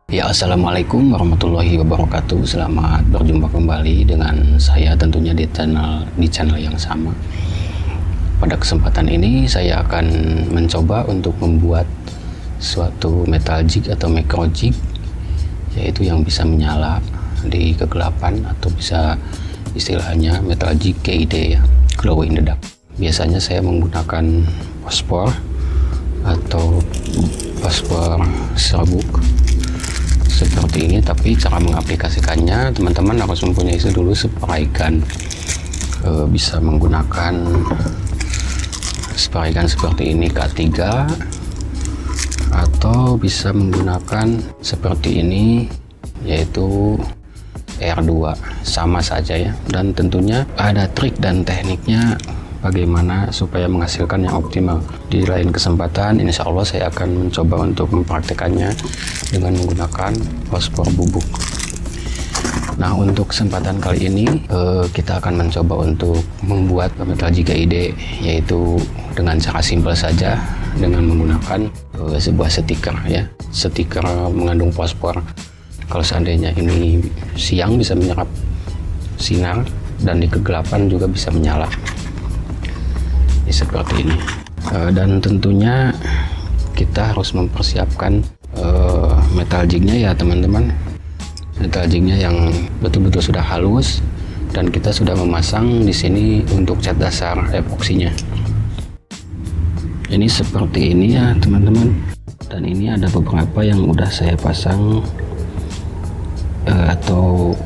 Ya, assalamualaikum warahmatullahi wabarakatuh. Selamat berjumpa kembali dengan saya tentunya di channel yang sama. Pada kesempatan ini saya akan mencoba untuk membuat suatu metal jig atau micro jig, yaitu yang bisa menyala di kegelapan atau bisa istilahnya metal jig GID ya, glow in the dark. Biasanya saya menggunakan fosfor atau fosfor serbuk seperti ini, tapi cara mengaplikasikannya teman-teman harus mempunyai dulu spray gun. Bisa menggunakan spray gun seperti ini K3 atau bisa menggunakan seperti ini yaitu R2, sama saja ya. Dan tentunya ada trik dan tekniknya bagaimana supaya menghasilkan yang optimal. Di lain kesempatan insya Allah saya akan mencoba untuk mempraktekannya dengan menggunakan fosfor bubuk. Nah, untuk kesempatan kali ini kita akan mencoba untuk membuat metal jig GID, yaitu dengan cara simpel saja dengan menggunakan sebuah stiker ya, stiker mengandung fosfor. Kalau seandainya ini siang bisa menyerap sinar dan di kegelapan juga bisa menyala. Seperti ini. Dan tentunya kita harus mempersiapkan metal jignya ya teman-teman. Metal jignya yang betul-betul sudah halus dan kita sudah memasang di sini untuk cat dasar epoksinya. Ini seperti ini ya teman-teman. Dan ini ada beberapa yang udah saya pasang atau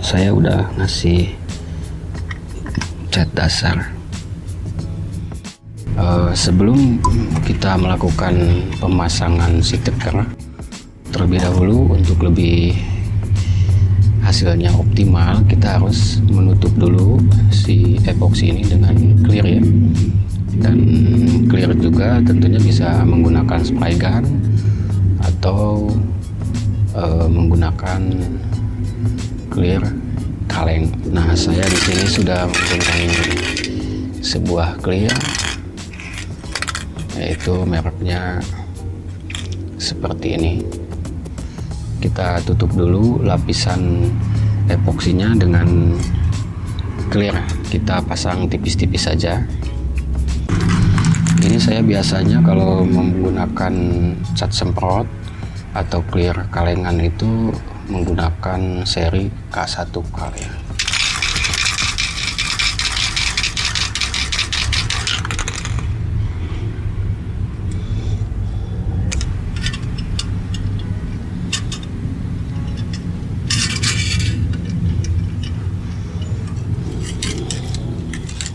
saya udah ngasih cat dasar. Sebelum kita melakukan pemasangan stiker, terlebih dahulu untuk lebih hasilnya optimal, kita harus menutup dulu si epoksi ini dengan clear ya. Dan clear juga tentunya bisa menggunakan spray gun atau menggunakan clear kaleng. Nah, saya di sini sudah mempunyai sebuah clear, yaitu mereknya seperti ini. Kita tutup dulu lapisan epoksinya dengan clear, kita pasang tipis-tipis saja. Ini saya biasanya kalau menggunakan cat semprot atau clear kalengan itu menggunakan seri K1 ya.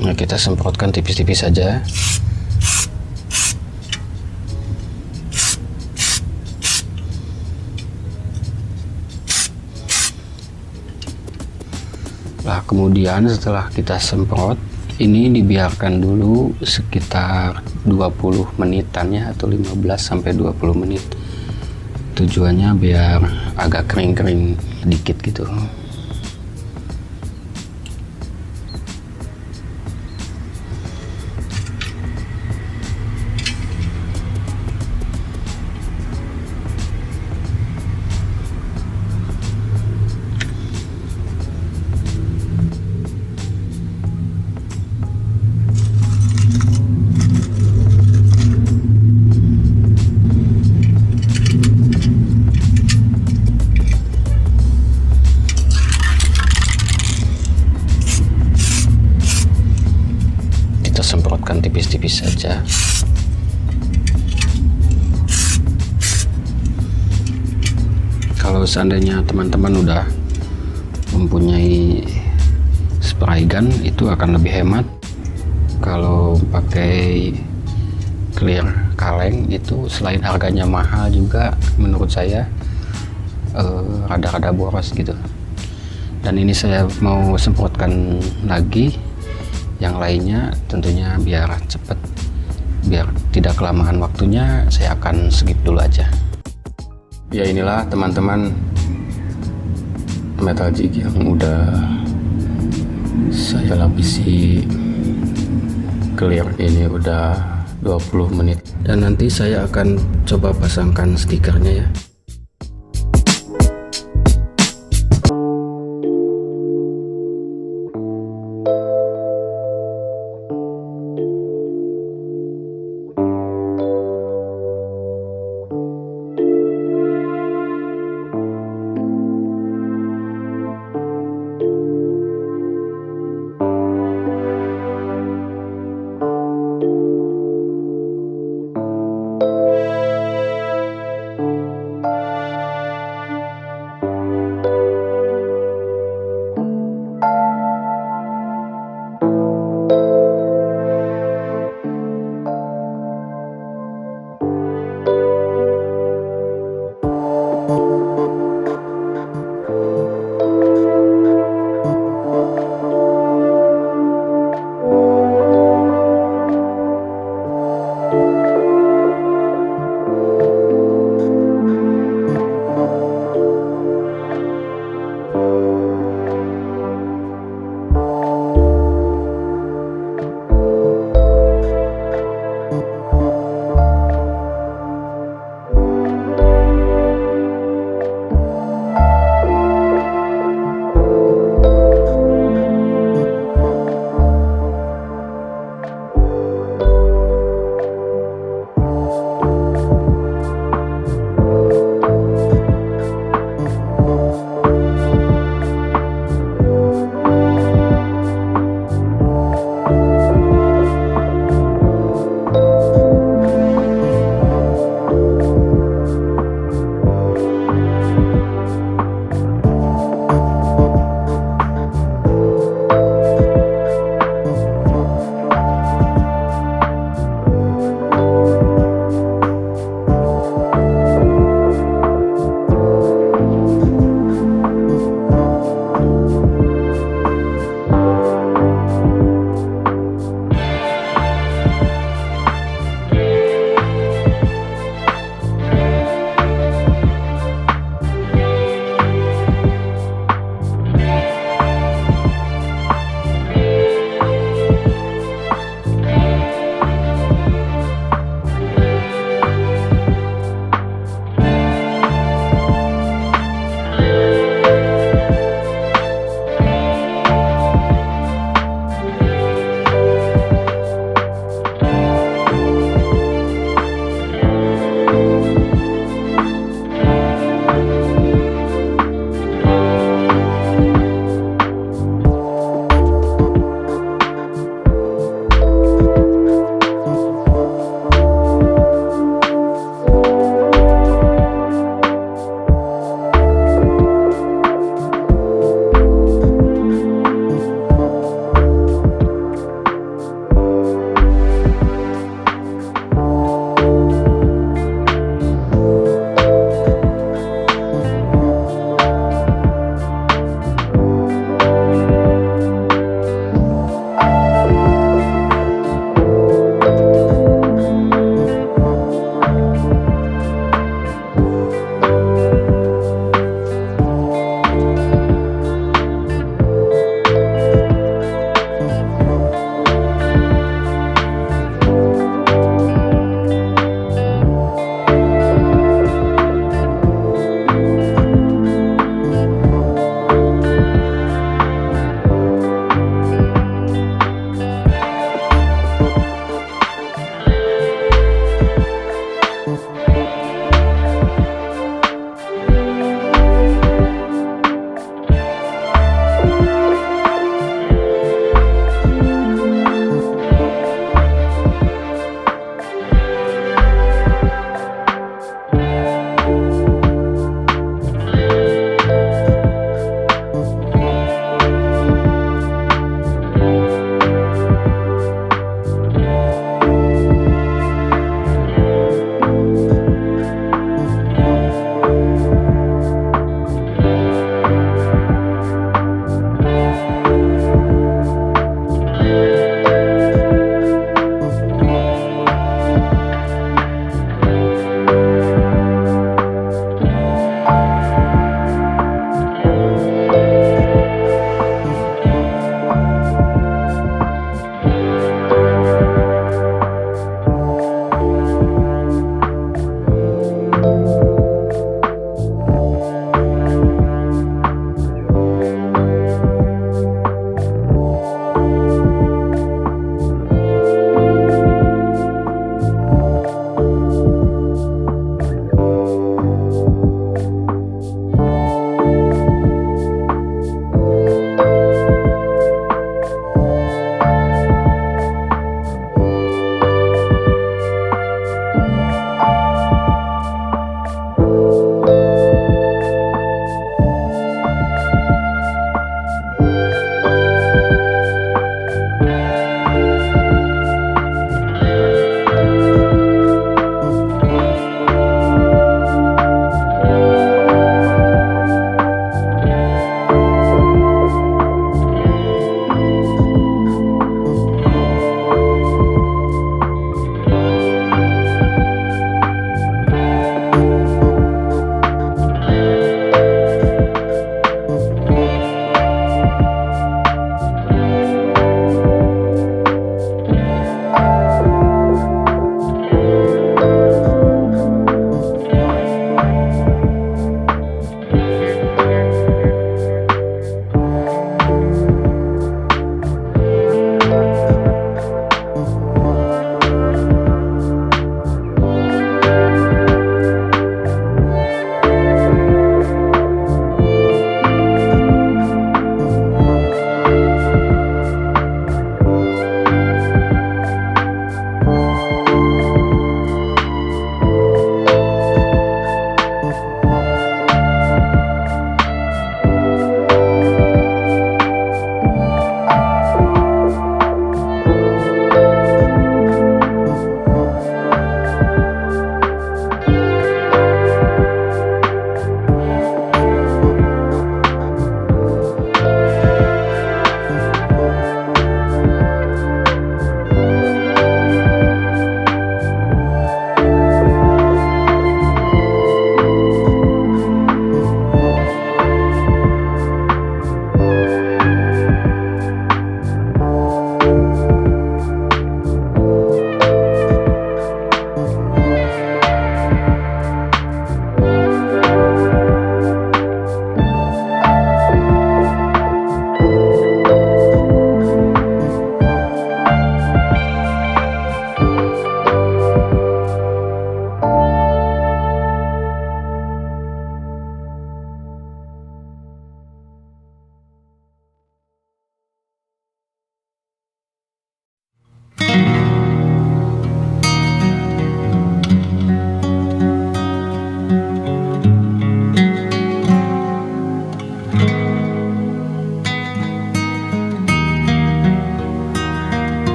Nah, kita semprotkan tipis-tipis saja. Nah, kemudian setelah kita semprot, ini dibiarkan dulu sekitar 20 menitan ya, atau 15 sampai 20 menit. Tujuannya biar agak kering-kering dikit gitu. Semprotkan tipis-tipis saja. Kalau seandainya teman-teman udah mempunyai spray gun, itu akan lebih hemat. Kalau pakai clear kaleng itu selain harganya mahal juga menurut saya rada-rada boros gitu. Dan ini saya mau semprotkan lagi yang lainnya, tentunya biar cepet, biar tidak kelamaan waktunya, saya akan skip dulu aja. Ya, inilah teman-teman metal jig yang udah saya lapisi clear. Ini udah 20 menit dan nanti saya akan coba pasangkan stikernya ya.